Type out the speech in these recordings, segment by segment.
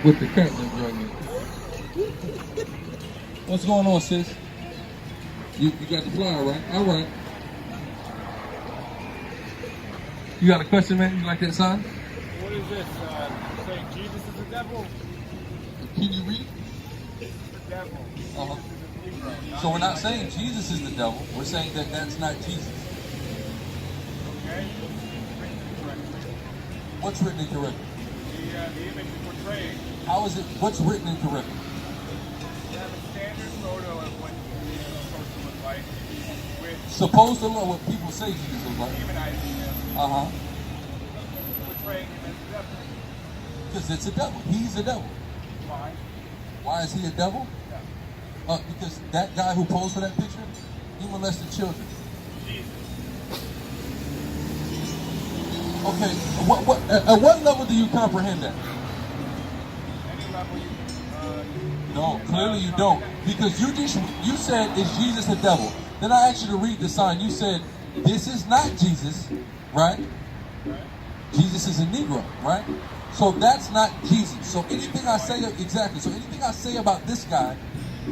with the Catholic drug. What's going on, sis? You got the flower, right? All right. You got a question, man? You like that sign? What is this? Saying Jesus is the devil? Can you read? This is the devil. Uh-huh. This is the Negro. So we're not saying Jesus is the devil. We're saying that that's not Jesus. Okay? Written incorrectly. What's written incorrectly? The image is portraying. How is it? What's written incorrectly? You have a standard photo of what Jesus is supposed to look like, with Supposed to know what people say Jesus is like. demonizing him, Uh-huh. portraying him as the devil. Because it's a devil. He's a devil. Why? Why is he a devil? Yeah. Because that guy who posed for that picture, he molested children. Jesus. Okay, at what level do you comprehend that? Any level you No, clearly you don't. Because you said, is Jesus a devil? Then I asked you to read the sign. You said, this is not Jesus, right? Jesus is a Negro, right? So that's not Jesus. So anything I say, exactly. So anything I say about this guy,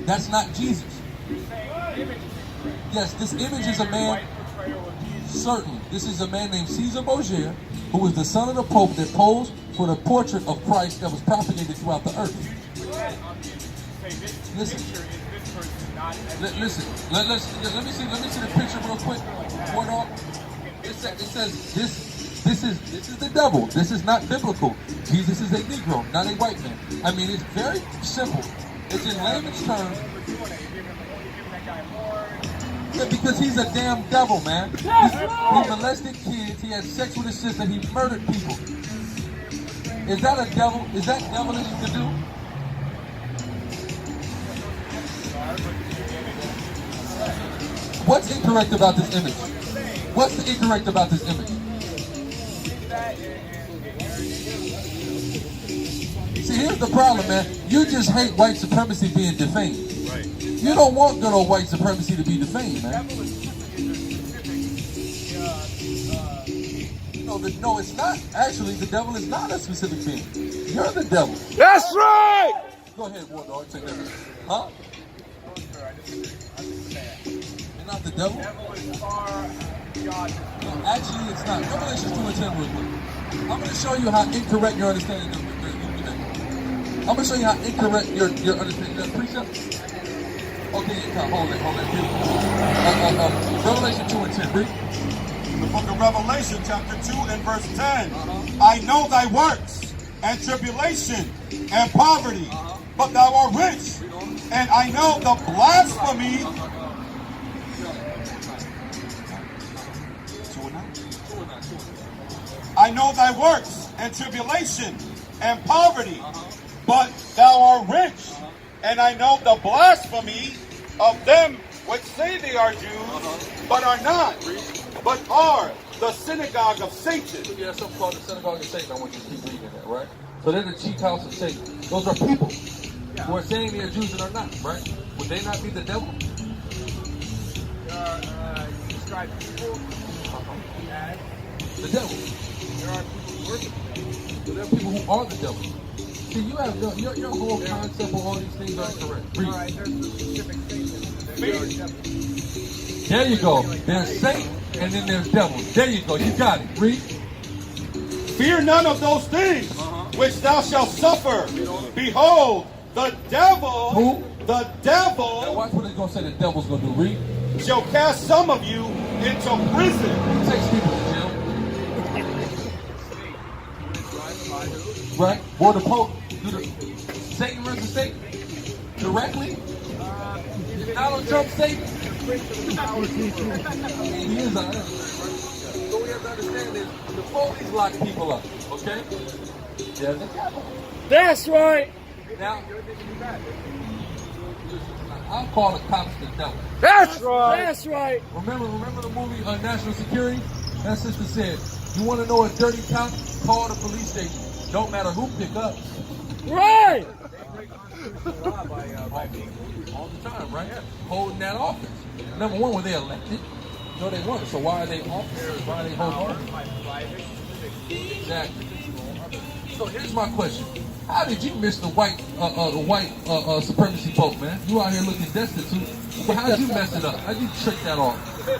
that's not Jesus. You're saying the image is incorrect. Yes, this image is a Standard man. white portrayal of Jesus. Certainly. This is a man named Caesar Borgia, who was the son of the Pope that posed for the portrait of Christ that was propagated throughout the earth. You put that on the image. Say this Listen. picture is this person, not as Listen, let me see the picture real quick. Hold on. It says this is the devil. This is not biblical. Jesus is a Negro, not a white man. I mean, it's very simple. It's in layman's terms. You're giving that guy more. Yeah, because he's a damn devil, man. He molested kids. He had sex with his sister. He murdered people. Is that a devil? Is that devilish to do? What's incorrect about this image? What's incorrect about this image? See, here's the problem, man. You just hate white supremacy being defamed. Right. You don't want good old white supremacy to be defamed, man. No, it's not. Actually, the devil is not a specific being. You're the devil. That's right! Go ahead, War Dog. Take that. Huh? You're not the devil? No, actually, it's not. Revelation 2:10 real quick. I'm going to show you how incorrect your understanding of the I'm going to show you how incorrect your understanding of the precept. Okay, hold it. Revelation 2:10. Read. The book of Revelation, chapter 2 and verse 10. I know thy works, and tribulation, and poverty, but thou art rich. And I know the blasphemy. I know thy works, and tribulation, and poverty, but thou art rich. And I know the blasphemy of them which say they are Jews, but are not, but are the synagogue of Satan. Yeah, something called the synagogue of Satan. I want you to keep reading that, right? So they're the chief house of Satan. Those are people who are saying they're Jews and are not, right? Would they not be the devil? You describe people as the devil. there are people who worship the devil. So there are people who are the devil. See, you have your whole concept of all these things are incorrect. Read. All right, there's the specific things that there are devils. There you go. There's Satan and then there's devils. There you go. You got it. Read. Fear none of those things which thou shalt suffer. Behold, the devil, Who? the Now devil watch what it's going to say the devil's going to do. Read. shall cast some of you into prison. Who takes people to jail? Right? Or the Pope. Satan versus Satan? Directly? Donald Trump Satan? He is our enemy. So we have to understand is the police lock people up, okay? There's the devil. That's right. Now, I'll call the cops the devil. That's right. That's right. Remember the movie National Security? That sister said, you want to know a dirty cop? Call the police station. Don't matter who pick up. Right. All the time, right? Holding that office. Number one, were they elected? No, they weren't. So why are they officers? Why are they holding office? Exactly. So here's my question. How did you miss the white supremacy pope, man? You out here looking destitute. But how'd you mess it up? How'd you trick that off? Yeah,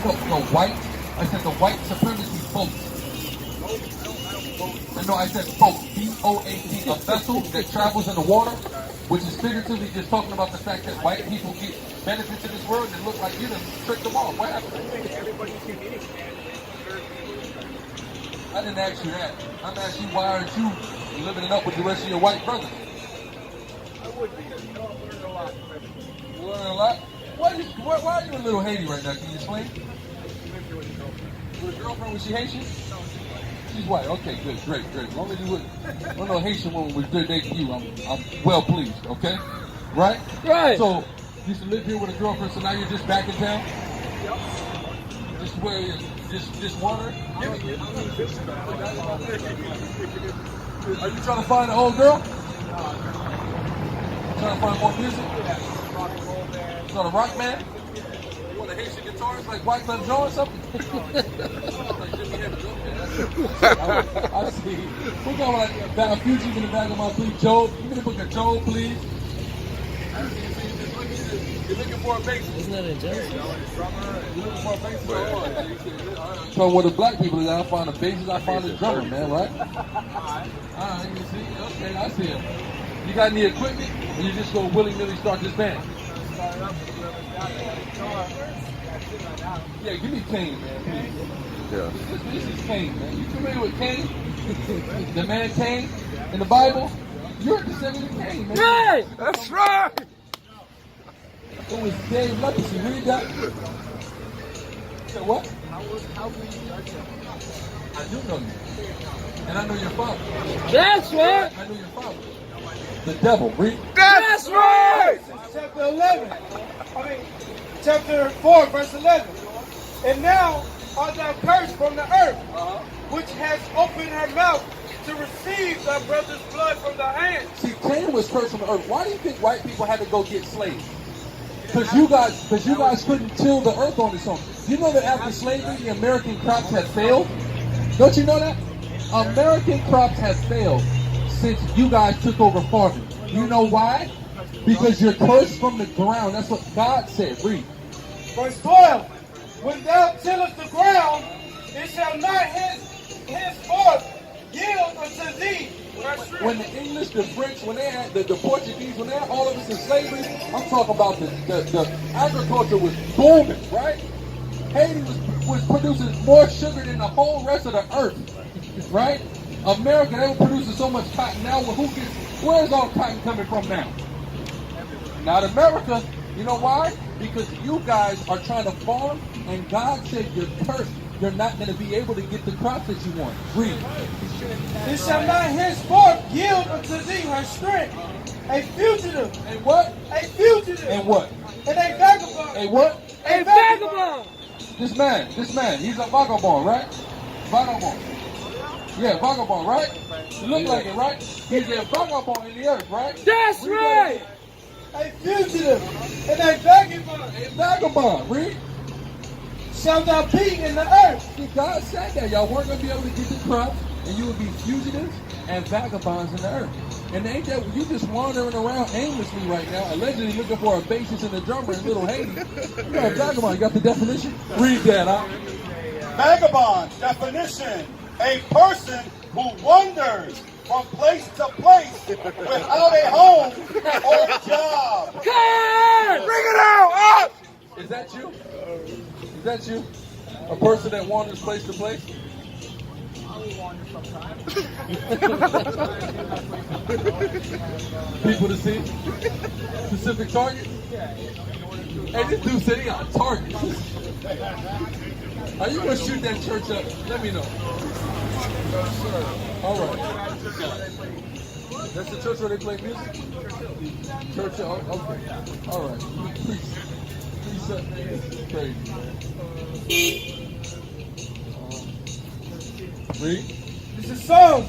the white. I said the white supremacy pope. No, I said boat, B-O-A-T, a vessel that travels in the water, which is figuratively just talking about the fact that white people get benefits in this world and look like you done tricked them off. What happened? I didn't ask you that. I'm asking you, why aren't you living it up with the rest of your white brothers? I would be. You know, I'm learning a lot. You learning a lot? Why are you in Little Haiti right now? Can you explain? With a girlfriend, was she Haitian? She's white. Okay, good, great. As long as you wouldn't, no Haitian woman was good dating you, I'm well pleased. Okay, right? Right. So you used to live here with a girlfriend, so now you're just back in town. Yep. Just where you just water. Are you trying to find an old girl? Trying to find more music? You got a rock man? You want a Haitian guitarist like White Club Joe or something? I see. We're going like a fugitive in the Vagabond, please. Joe, give me the book of Joe, please. You're looking for a basis. Isn't that in Genesis? You're looking for a basis. So where the black people is, I find a basis, I find a drummer, man, right? Alright, you see? Okay, I see him. You got any equipment? Or you just go willy-nilly start this band? Yeah, give me Cain, man, please. Yeah. This is Cain, man. You familiar with Cain? The man Cain in the Bible? You're a descendant of Cain, man. Right! That's right. It was Dave Leprosy. Read that. Said what? I do know you. And I know your father. That's right! I know your father. The devil. Read. That's right! Chapter 11. Chapter 4, verse 11. And now art thou cursed from the earth, which has opened her mouth to receive thy brother's blood from thy hand. See, Cain was cursed from the earth. Why do you think white people had to go get slaves? Because you guys couldn't till the earth on its own. You know that after slavery, the American crops have failed? Don't you know that? American crops have failed since you guys took over farming. You know why? Because you're cursed from the ground. That's what God said. Read. Verse 12. When thou tillest the ground, it shall not henceforth yield unto thee. When the English, the French, when they had the Portuguese, when they had all of us in slavery, I'm talking about the agriculture was booming, right? Haiti was producing more sugar than the whole rest of the earth, right? America, they were producing so much cotton. Now, where's all cotton coming from now? Not America. You know why? Because you guys are trying to farm, and God said you're cursed. You're not going to be able to get the crops that you want. Read. It shall not henceforth yield unto thee her strength. A fugitive. And what? A fugitive. And what? And a vagabond. And what? A Vagabond! This man, he's a vagabond, right? Vagabond. Yeah, vagabond, right? You look like it, right? He's a vagabond in the earth, right? That's right! A fugitive. And a vagabond. A vagabond, read. Shalt thou be in the earth. See, God said that y'all weren't going to be able to get the crops, and you would be fugitives and vagabonds in the earth. And ain't that you just wandering around aimlessly right now, allegedly looking for a bassist and a drummer in Little Haiti? You're a vagabond. You got the definition? Read that, huh? Vagabond definition: a person who wanders from place to place without a home or job. God! Bring it out! Is that you? Is that you? A person that wanders place to place? I will wander sometimes. People to see? Specific target? Hey, this dude said he got a target. Are you going to shoot that church up? Let me know. All right. That's the church where they play music? Church, okay. All right. Please, crazy, man. Read. This is Psalms,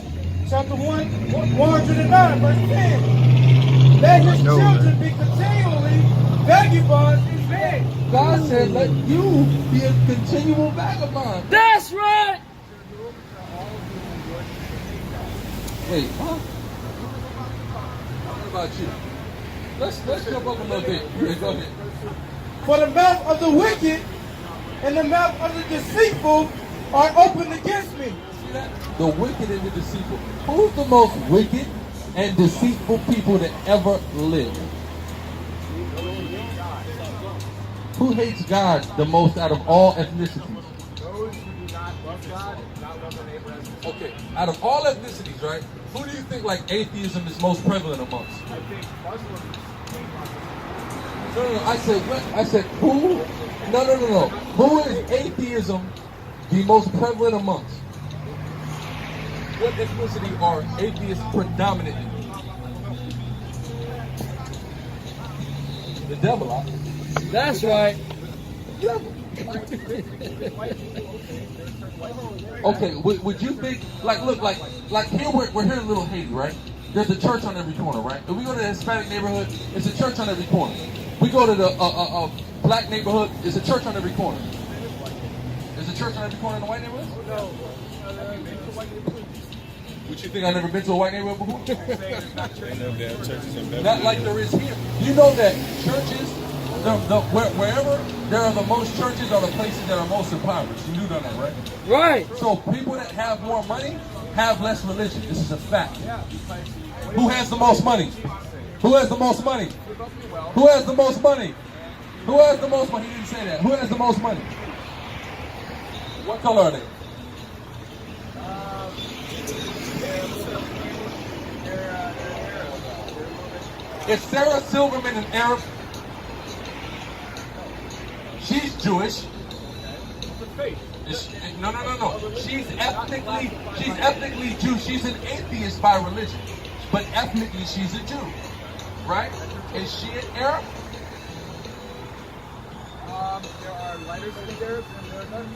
chapter 109, verse 10. Let his children be continually vagabonds in vain. God said, let you be a continual vagabond. That's right! Wait, huh? What about you? Let's jump up a little bit. Yeah, go ahead. For the mouth of the wicked and the mouth of the deceitful are opened against me. See that? The wicked and the deceitful. Who's the most wicked and deceitful people that ever lived? Who hates God the most out of all ethnicities? Those who do not love God and not love their neighbor as themselves. Okay, out of all ethnicities, right? Who do you think like atheism is most prevalent amongst? I think Muslims hate Muslims. No. I said what? I said who? No. Who is atheism the most prevalent amongst? What ethnicity are atheists predominantly? The devil. Huh? That's right. Okay, would you think like look like here we're here in Little Haiti, right? There's a church on every corner, right? If we go to the Hispanic neighborhood, it's a church on every corner. We go to the black neighborhood, it's a church on every corner. There's a church on every corner in the white neighborhood? No. Would you think I've never been to a white neighborhood before? Churches Not like there is here. You know that churches, wherever there are the most churches are the places that are most impoverished. You do know that, right? Right. So people that have more money have less religion. This is a fact. Who has the most money? Who has the most money? Who has the most money? Who has the most money? He didn't say that. Who has the most money? What color are they? Is Sarah Silverman an Arab? She's Jewish. No. She's ethnically Jew. She's an atheist by religion, but ethnically she's a Jew, right? Is she an Arab? There are lighter skinned Arabs and there are none.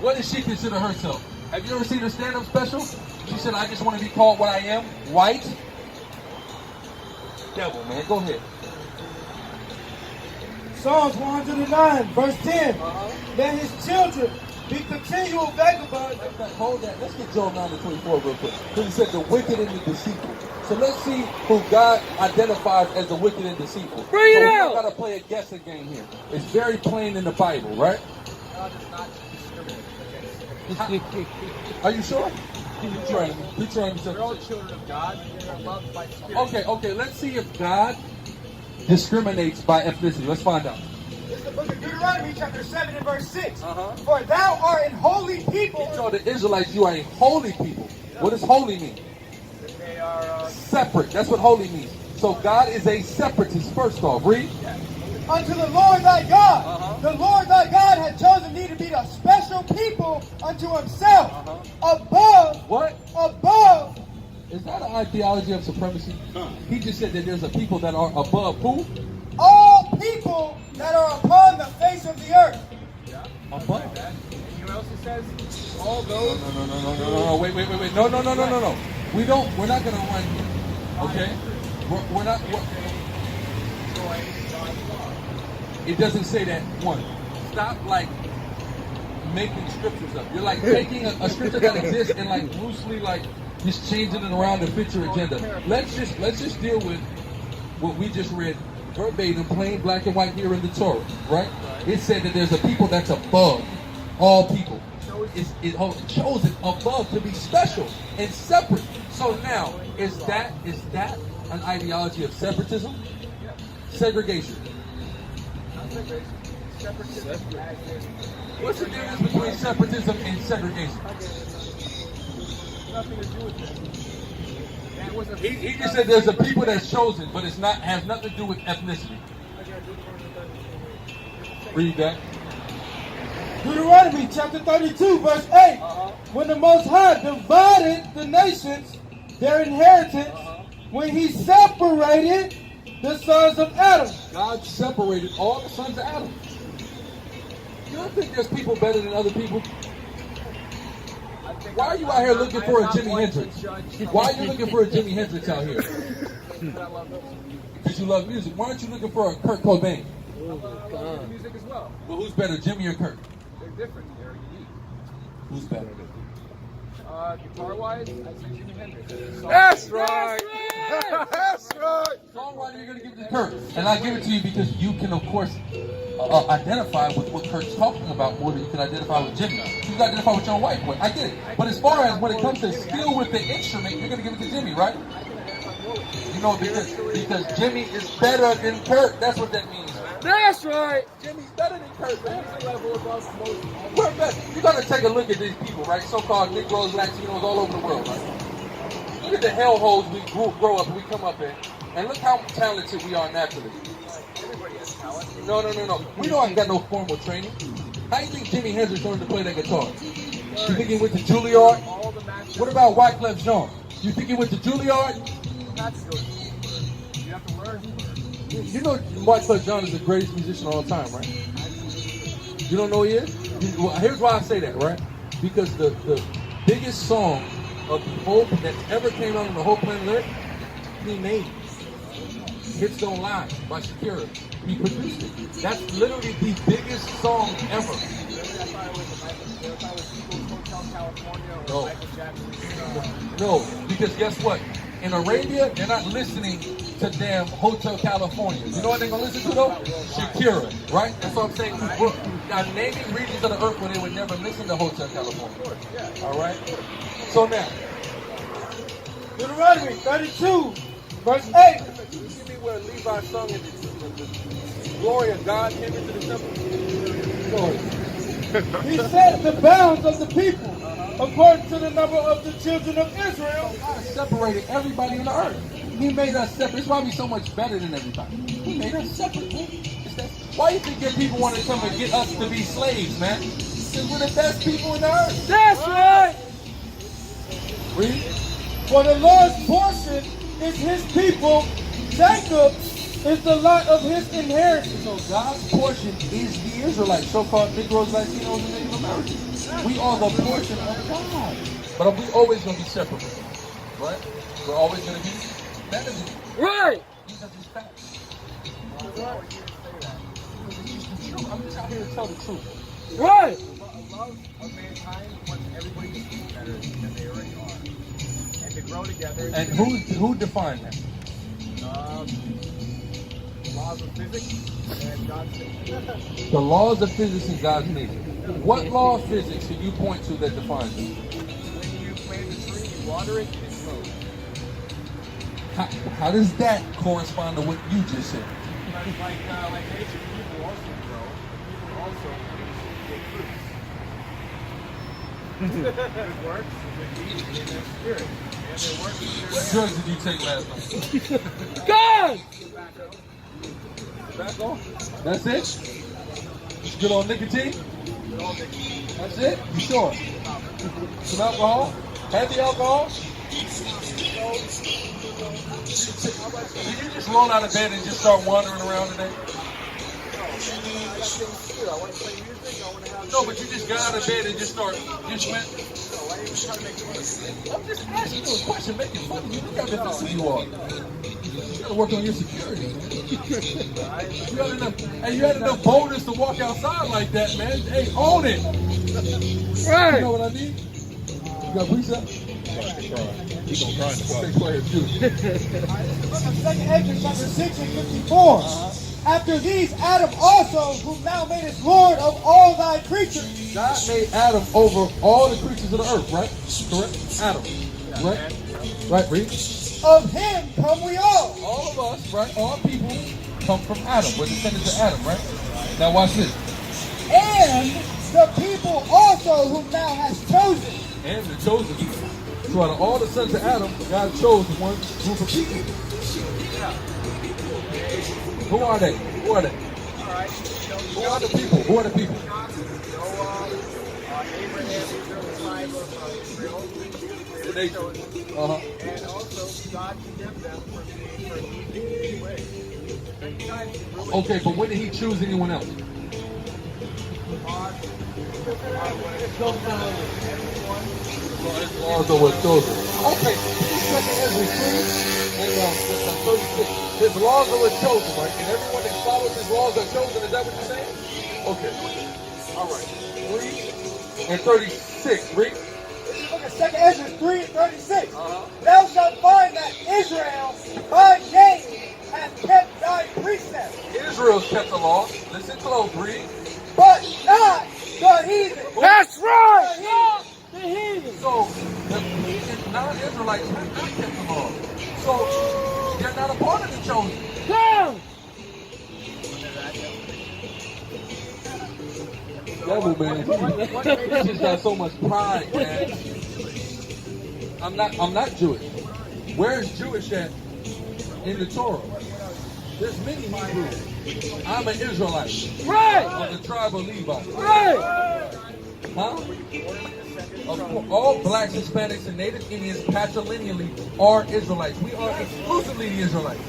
What does she consider herself? Have you ever seen her stand-up special? She said, "I just want to be called what I am, white." Devil, man, go ahead. Psalms 109, verse 10. Let his children be continual vagabonds. Hold that. Let's get Job 9-24 real quick. Because he said the wicked and the deceitful. So let's see who God identifies as the wicked and deceitful. Bring it so out. We've got to play a guessing game here. It's very plain in the Bible, right? God does not discriminate against. Are you sure? Keep trying. We're all children of God and are loved by Spirit. Okay. Let's see if God discriminates by ethnicity. Let's find out. This is the book of Deuteronomy, chapter 7 and verse 6. For thou art an holy people. So the Israelites, you are a holy people. What does holy mean? They are Separate. That's what holy means. So God is a separatist, first off. Read. Unto the Lord thy God. The Lord thy God hath chosen thee to be a special people unto himself. Above. What? Above. Is that an ideology of supremacy? He just said that there's a people that are above who? All people that are upon the face of the earth. Above. and you know what else it says? All those No. Wait. No. We're not going to run here. Okay? We're not. It doesn't say that. One. Stop making scriptures up. You're taking a scripture that exists and loosely just changing it around to fit your agenda. Let's just deal with what we just read verbatim, plain black and white here in the Torah, right? It said that there's a people that's above all people. It's chosen above to be special and separate. So now, is that an ideology of separatism? Segregation. separatism as in What's the difference between separatism and segregation? nothing to do with that. That was a He just said there's a people that's chosen, but it's not has nothing to do with ethnicity. Read that. Deuteronomy chapter 32, verse 8. When the Most High divided the nations, their inheritance, when he separated the sons of Adam. God separated all the sons of Adam. You don't think there's people better than other people? Why are you out here looking for a Jimi Hendrix? Why are you looking for a Jimi Hendrix out here? Because you love music. Why aren't you looking for a Kurt Cobain? music as well. Well, who's better, Jimmy or Kurt? They're different. They're unique. Who's better? Guitar-wise, I'd say Jimi Hendrix. That's right. That's right. Songwriter, you're going to give it to Kurt. And I give it to you because you can, of course, identify with what Kurt's talking about more than you can identify with Jimmy. You can identify with your own wife. I get it. But as far as when it comes to skill with the instrument, you're going to give it to Jimmy, right? You know, because Jimmy is better than Kurt. That's what that means. That's right. Jimmy's better than Kurt, man. We're better. You got to take a look at these people, right? So-called Negroes, Latinos all over the world, right? Look at the hellholes we grow up and we come up in. And look how talented we are naturally. Everybody has talent. No. We don't got no formal training. How do you think Jimi Hendrix learned to play that guitar? You think he went to Juilliard? All the masters. What about Wyclef Jean? You think he went to Juilliard? Not to go to school. You have to learn. You know Wyclef Jean is the greatest musician of all time, right? You don't know who he is? Well, here's why I say that, right? Because the biggest song of the whole that ever came out on the whole planet Earth, he made it. Hips Don't Lie by Shakira. He produced it. That's literally the biggest song ever. No. No, because guess what? In Arabia, they're not listening to damn Hotel California. You know what they're going to listen to though? Shakira, right? That's what I'm saying. I'm naming regions of the earth where they would never listen to Hotel California. All right? So now. Deuteronomy 32, verse 8. Give me where Levi sung and the glory of God came into the temple. He set the bounds of the people according to the number of the children of Israel. God separated everybody on the earth. He made us separate. That's why we're so much better than everybody. He made us separate, man. Why do you think that people want to come and get us to be slaves, man? Because we're the best people on the earth. That's right. Read. For the Lord's portion is his people. Jacob is the lot of his inheritance. So God's portion is the Israelites, so-called Negroes, Latinos, and Native Americans. We are the portion of God. But we always going to be separate, right? We're always going to be better than you. Right. These are just facts. I'm just out here to tell the truth. Right. A love of mankind wants everybody to be better than they already are. And to grow together. And who defined that? Laws of physics and God's nature. The laws of physics and God's nature. What law of physics can you point to that defines it? When you plant a tree, you water it, it grows. How does that correspond to what you just said? Like nature, people also grow. People also take fruits. Good works, good deeds, in their spirit. And their works in their What drugs did you take last night? God. tobacco. Tobacco? That's it? It's good on nicotine? That's it? You sure? Some alcohol? Heavy alcohol? Did you just roll out of bed and just start wandering around today? I want to play music. I want to have. No, but you just got out of bed and just went. Why are you trying to make money? I'm just asking you a question, making fun of you. Look how defensive you are. You gotta work on your security, man. You had enough boldness to walk outside like that, man. Hey, own it. Right. You know what I mean? You got precept? He's gonna cry in the car. Okay, go ahead, shoot. 2nd Ezra chapter 6 and 54. After these, Adam also, who now made us Lord of all thy creatures. God made Adam over all the creatures of the earth, right? Correct? Adam. Right? Right, read. Of him come we all. All of us, right? All people come from Adam. We're descendants of Adam, right? Now watch this. And the people also whom thou hast chosen. And the chosen people. So out of all the sons of Adam, God chose one group of people. Who are they? Who are they? Who are the people? Who are the people? Abraham, Israel, The nation. Uh-huh. and also God condemned them for losing his way. Okay, but when did he choose anyone else? His laws are what chosen. Okay, second Ezra 3 and 36. His laws are what chosen, right? And everyone that follows his laws are chosen. Is that what you're saying? Okay. All right. 3 and 36. Read. if you look at 2 Ezra 3:36, thou shalt find that Israel by name hath kept thy precepts, Israel's kept the law. Listen close, read. but not the heathen. That's right. Not the heathen. So the heathen non-Israelites have not kept the law. So they're not a part of the chosen. Come. Devil, man. He just got so much pride, man. I'm not Jewish. Where is Jewish at in the Torah? There's many Hebrews. I'm an Israelite Right. of the tribe of Levi. Right. Huh? Of course, all blacks, Hispanics, and Native Indians patrilineally are Israelites. We are exclusively the Israelites.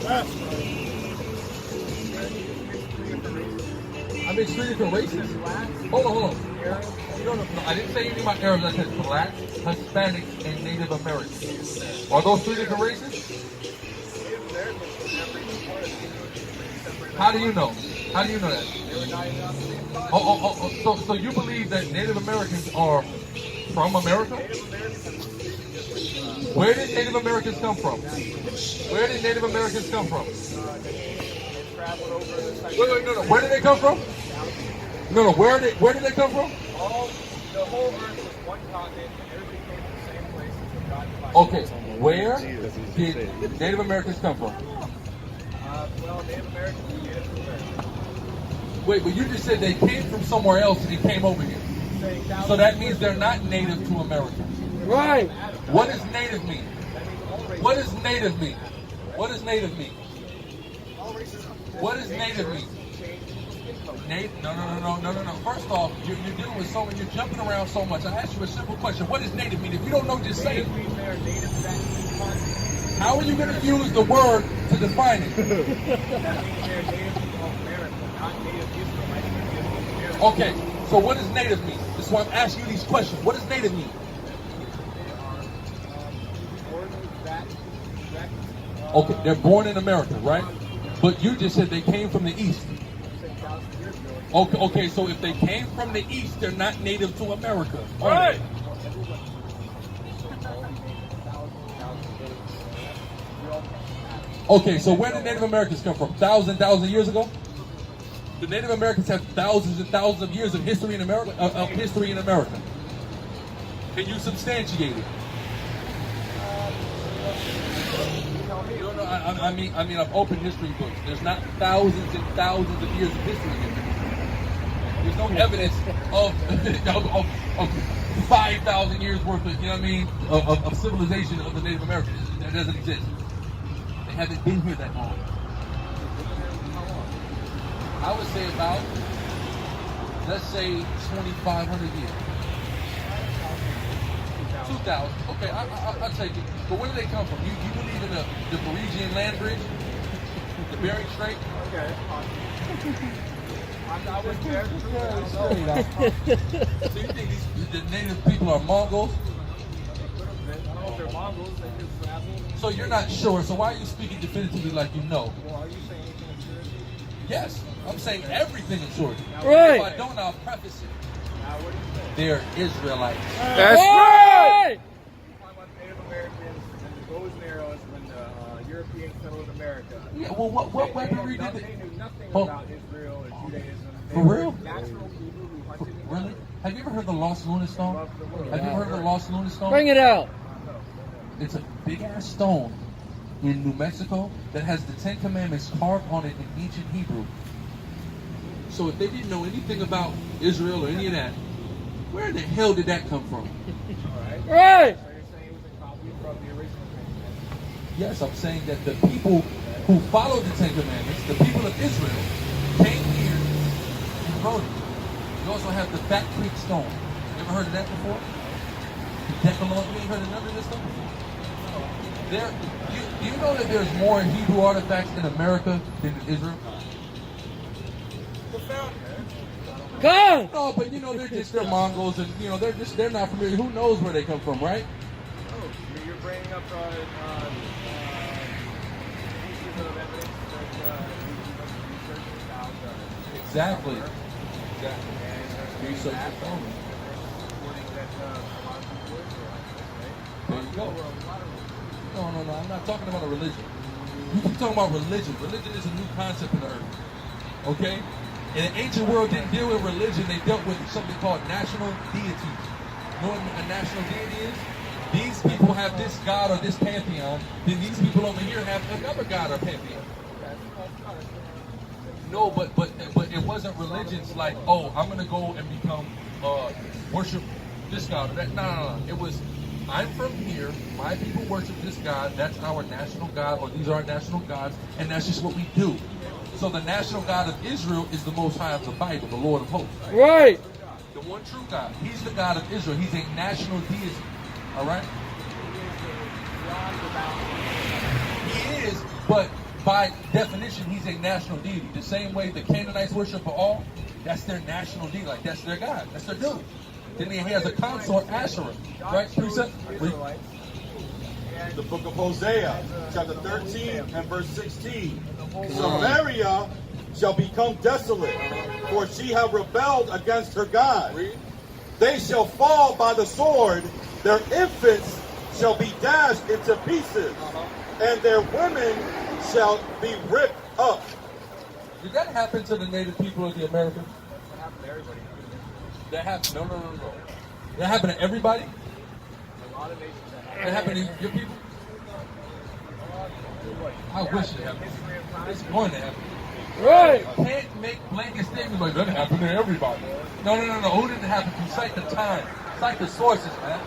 I mean, three different races. Hold on. No, I didn't say anything about Arabs. I said blacks, Hispanics, and Native Americans. Are those three different races? How do you know? How do you know that? So you believe that Native Americans are from America? Where did Native Americans come from? Where did Native Americans come from? Wait, no. Where did they come from? No. Where did they come from? The whole earth was one continent, and everything came from the same place until God divided. Okay, where did Native Americans come from? Well, Native Americans were Native Americans. Wait, but you just said they came from somewhere else and came over here. So that means they're not native to America. Right. What does native mean? What does native mean? What does native mean? What does native mean? No. First off, you're dealing with so much, you're jumping around so much. I asked you a simple question. What does native mean? If you don't know, just say it. How are you going to use the word to define it? Okay, so what does native mean? That's why I'm asking you these questions. What does native mean? Okay, they're born in America, right? But you just said they came from the East. Okay, so if they came from the East, they're not native to America. Right. Okay, so where did Native Americans come from? Thousand years ago? The Native Americans have thousands and thousands of years of history in America. Can you substantiate it? No, I mean, I've opened history books. There's not thousands and thousands of years of history in there. There's no evidence of 5,000 years worth of, of civilization of the Native Americans. That doesn't exist. They haven't been here that long. I would say about, let's say, 2,500 years. 2,000. Okay, I'll take it. But where do they come from? You believe in the Parisian land bridge? The Bering Strait? Okay. I was there. So you think the native people are Mongols? I don't know if they're Mongols. They just travel. So you're not sure. So why are you speaking definitively like you know? Well, are you saying anything in surety? Yes, I'm saying everything in short. Right. If I don't, I'll preface it. Now, what do you say? They're Israelites. That's right. You talk about Native Americans and the bows and arrows when the Europeans settled America. Yeah, well, what weaponry did They they... knew nothing Oh. about Israel or Judaism. They For were real? Natural people who hunted and Really? gathered. Have you ever heard the Lost Lunar Stone? Have you ever heard of the Lost Lunar Stone? Bring it out. It's a big ass stone in New Mexico that has the Ten Commandments carved on it in ancient Hebrew. So if they didn't know anything about Israel or any of that, where the hell did that come from? Right. So you're saying it was a copy from the original Ten Yes, I'm saying that the people who followed the Ten Commandments, the people of Israel, came here and wrote it. You also have the Fat Creek Stone. You ever heard of that before? The Decalogue. You ain't heard of none of this stuff before? Do you know that there's more Hebrew artifacts in America than in Israel? Come. No, but they're Mongols, and they're not familiar. Who knows where they come from, right? Oh, you're bringing up pieces of evidence that you research about Exactly. and Research there's is on. reporting that a lot of people were Israelites. Go. No, I'm not talking about a religion. You keep talking about religion. Religion is a new concept in the earth. Okay? In the ancient world, didn't deal with religion. They dealt with something called national deities. You know what a national deity is? These people have this god or this pantheon. Then these people over here have another god or pantheon. No, but it wasn't religions like, oh, I'm gonna go and become worship this god or that. No. It was, I'm from here. My people worship this god. That's our national god, or these are our national gods, and that's just what we do. So the national God of Israel is the Most High of the Bible, the Lord of hosts. Right. The one true God. He's the God of Israel. He's a national deity. All right? He is, but by definition, he's a national deity. The same way the Canaanites worship Baal, that's their national deity. Like, that's their God. That's their dude. Then he has a consort, Asherah. Right? Precept? The book of Hosea, chapter 13 and verse 16. Samaria shall become desolate, for she hath rebelled against her God. They shall fall by the sword, their infants shall be dashed into pieces, and their women shall be ripped up. Did that happen to the native people of the Americas? That happened to everybody. That happened. No. That happened to everybody? A lot of nations that That happened to your people? I wish it happened. It's going to happen. Right. You can't make blanket statements like that happened to everybody. No. Who did it happen to? Cite the time. Cite the sources, man.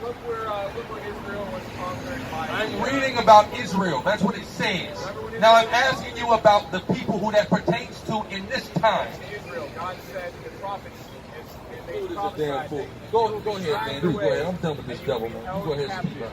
Look where Israel was conquered by. I'm reading about Israel. That's what it says. Now I'm asking you about the people who that pertains to in this time. Israel, God said the prophets. Dude is a damn fool. Go ahead, man. Dude, go ahead. I'm done with this devil, man. You go ahead and speak, bro.